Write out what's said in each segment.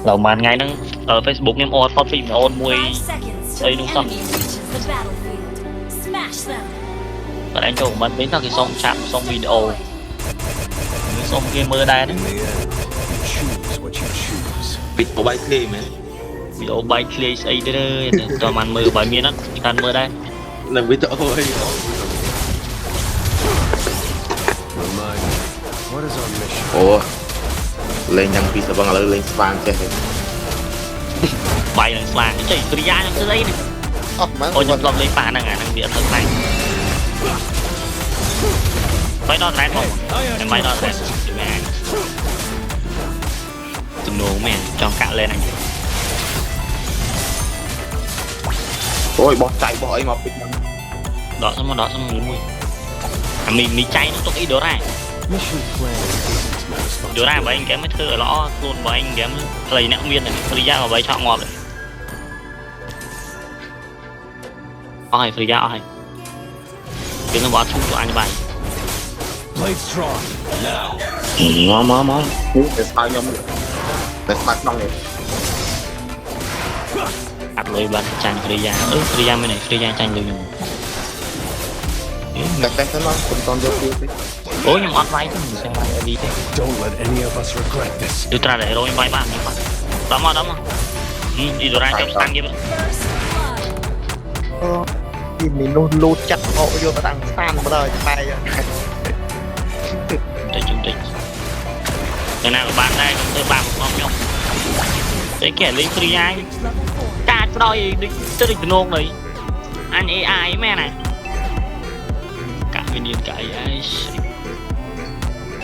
เรามันไงนั่งFacebook เนี่ยโอนพอฟิล์มโอนมวย đây đúng không bạn anh chồng mình đến là cái xong chạm xong video xong gamer đây đấy video bay clear mà video bay clear ấy đây toàn màn mờ bài miên á toàn mờ đây là video ơi ủa lên nhăng pizza sao bằng lên spam chứ bay là spam cái gì tôi ra trong đây này ôi nhầm lòng lên phản là ngả năng điện thật này phải đo rét không em bay đo rét mẹ từng đồ mẹ cho cạn lên anh ôi bỏ chạy bỏ ấy mà đọ xong lấy mùi mình cháy nó tốt ý đứa này đứa này bởi anh kém mới thưa lõ luôn bởi anh kém lấy nẹo miên này lấy ra vào bấy chọn ngọt này ôi phải ra ôi đừng có bỏ chung cho anh bài mó để sao nhom để sao xong này đặt lấy bắn tranh Freya bên này Freya tranh được đặt tay nó cũng còn vô kia ôi nhưng online chứ mình xem lại đi thế đưa ra để rồi em bay bạn đó mà đi đồ ra cho tăng kia mình lút chặt hộ vô cái thằng san mà đời tay để chương trình cái nào bạn đây tôi ba một con nhông đấy kẻ lấy free ai cả đôi đi chơi được nôn đấy anh AI mẹ này cả viên điện cả AI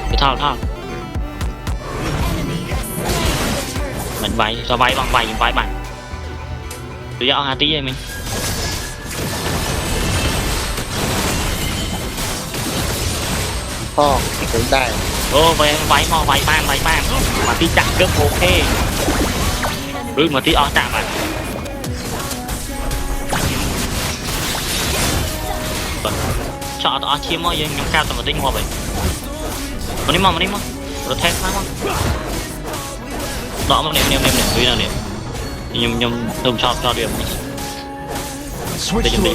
cái thao mình bay cho bay bằng bay bạn tôi dạo 2 tí vậy mình to cũng đây ô về bay ban mà tí chặt cướp ok mà tí o chạm bạn chọn o chia mọi người cao tầm một tinh hoa vậy mà đi mà rồi thêm khác không đó mà niệm quý là niệm nhưng không cho điểm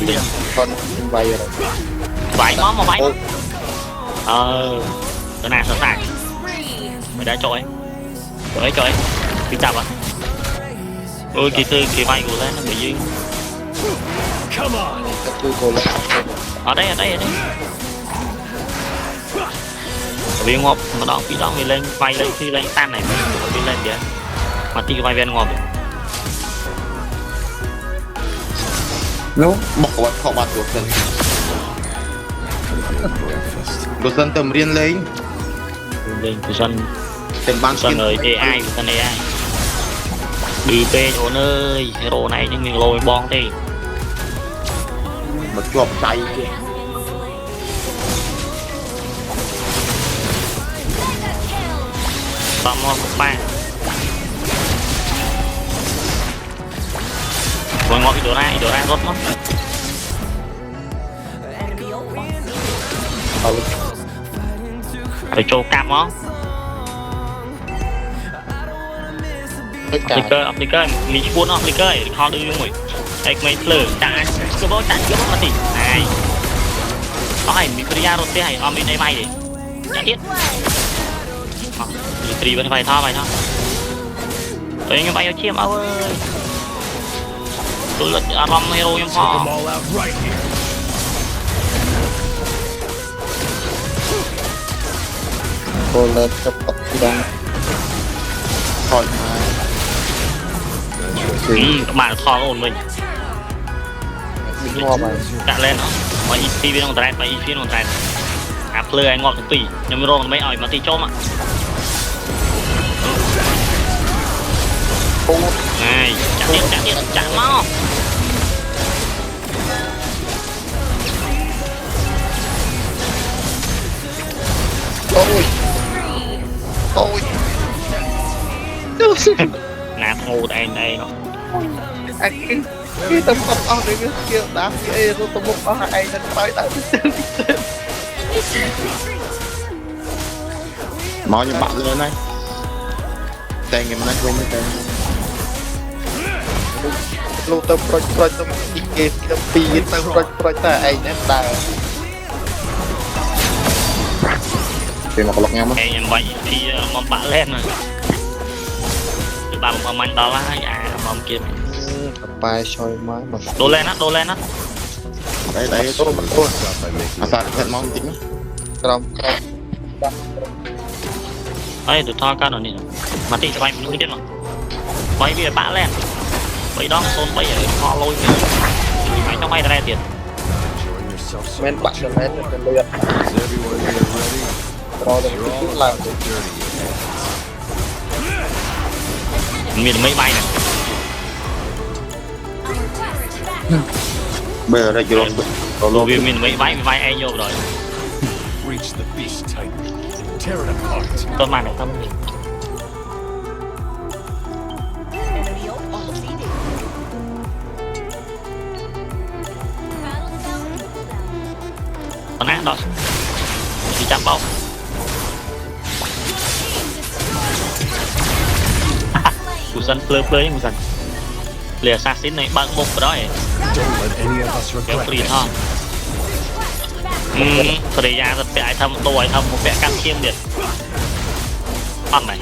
để con bay rồi vải mà vải cái này sẵn sàng mày đã cho ấy đi chạm à ôi kỳ bay của lên nó bị dư ở đây viên ngọc mà đó khi đó mình lên bay lên khi lên tan này mình lên vậy mà tí bay ven ngọc nó bỏ vào họ bật của dân tầm riêng lên của dân tem ban dân ơi AI của dân AI đi về chỗ nơi hero này nhưng mình lôi bong đi một chuột chạy tạm một ba rồi ngọt đồ ra rốt mất phải cho cam không application mình muốn application họ đưa người anh mấy lử trả số bao trả trước mà thì này có hay mình cứ ra rồi thế hay ở bên đây bay đi trả tiếp đi bên phải thôi tôi như bay ở chiêm ơi tôi là rom hero em họ cô lên chụp tập đang thôi các bạn kho ổn mình ngon mà đặt lên nó mà IP bên ngoài và IP bên ngoài áp lừa anh ngọt tùy nhưng mà rồi mấy ỏi mà tí chôm ạ này chả điện chả mau ôi nạp ngu đây nó anh cái tấm bọc ở đây kia đám kia rồi tấm bọc ở đây nó tới máu như bạn lên này tên ngày mai quên cái tên lô tâm proj tâm đi kê tâm pi tâm proj ta ai nè ta thì một lọc nhau mất em vậy thì mong bả lên rồi ba một anh đó là mong kia bài soi máy mà đồ lên á đấy tốt mình thôi à sao thật mong tính trong ấy được thoa cao rồi nè mà tí cho anh mới chết mà quay bây giờ bả lên vậy đó xôn bây giờ họ lôi mày trong mày ra đây tiền men bạn lên lên lượt rồi được chút làm mình mấy bay này bây giờ đây chưa rồi vì mình mấy bay ai vô rồi con màn này tâm con ác đó đi chạm bóng cú sân plơ như cú sân lìa sát xin này bằng một đó ấy kéo free thôi thời gian thật phải thầm tôi thầm một vẻ cam chiêm điện con này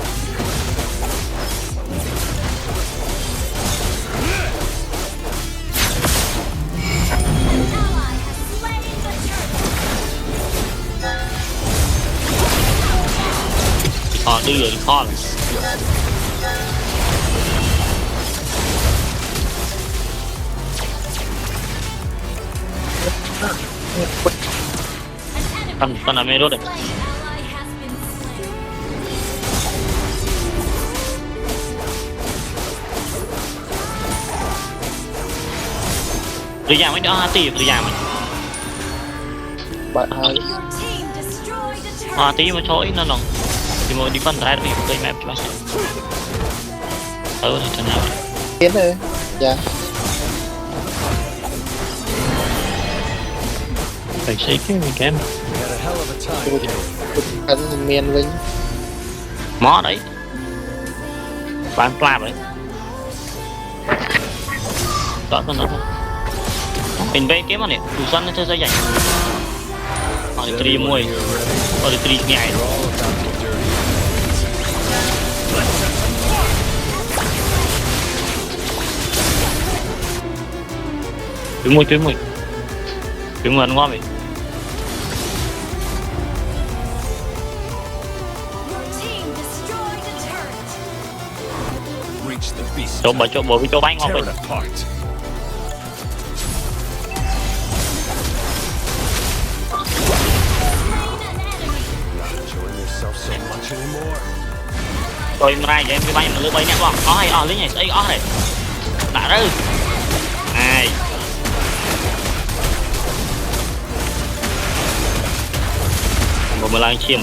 họ đưa được con con là mê rốt đấy Rìa mới đó tí rìa mình bạn hai tí mà cho ít nó lòng thì mà đi phân ra vì cây map cho bác thì thế nào tiến đây dạ phải xây cái mình kém anh miền vinh mó đấy bán plam đấy đó con đó mình về kiếm mà nè đủ sân nó chơi dây dành họ đi tri mùi họ đi tri nhảy trứng mùi trứng mùi ngon vậy chỗ bố với chỗ bánh ngon vậy rồi mai vậy em cái bánh mà lưỡi bay nhẹ quá ó lấy nhảy ấy ó này đã rồi này một lần chiêm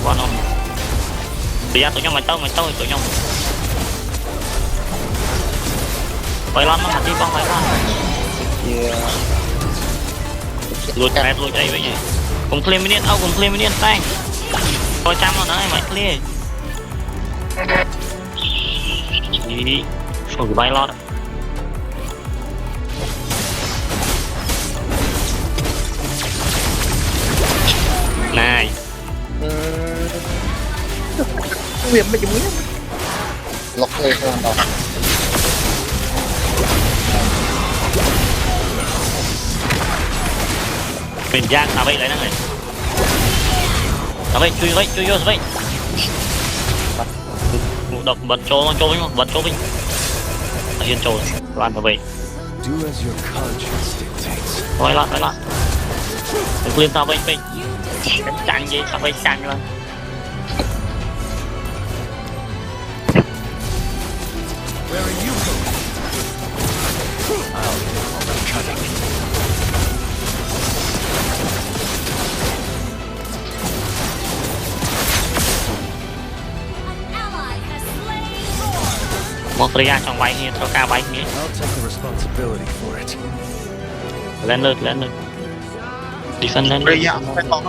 quan không bây giờ tụi nhau mày tao tụi nhau phải lắm mà đi con phải lắm lùi cái với nhỉ cùng clear minion cùng clear minion tang coi trăm rồi đấy mày clear chỉ rồi bay lót này việc mấy chục miếng lọc hơi không đâu mình giang sao vậy lấy năng này sao vậy chui vô vậy đập bật trâu mình yên trâu loạn vào vậy thôi loạn đừng lên tao mình chặn gì sao vậy chặn rồi một thời gian trong váy nghe theo ca váy nghe lên đi sân lên bây giờ phải to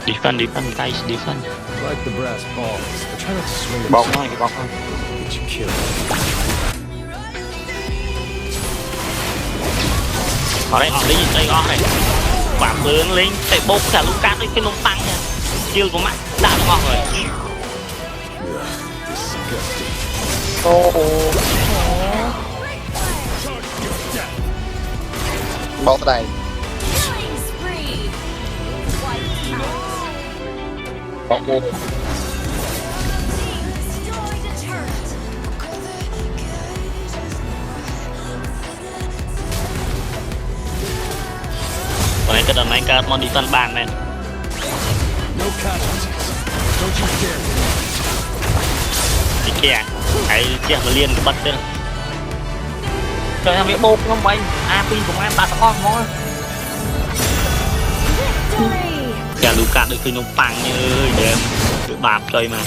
defend guys defend Like the brass balls, but try not to swing it. บอกหน่อยบอกหน่อย Get you killed. เอาได้อยินได้ออกเลยขวาปืนลิงเตะโบ๊กแต่ลูกการด้วยเป็นนมปังเนี่ยยืนกูมั้ยด่าต้องออกเลย Disgusting. โอ้โหบอกได้ Killing spree. Wipe out. บอกโอ้ Destroyed a turret. วันนี้ก็โดนไม้เกิดมอนดิฟันบ้านแม่น No casualties. Don't you dare. ไอ้เกียไอ้เจี๊ยบมาเรียนกับบัตเตอร์เจอทำไอ้โบ๊กน้องไว้อาปีของมันตัดต้องออกมั้ง Victory. แกลูกการด้วยเป็นนมปังเนี่ยเดิมบาปใจมา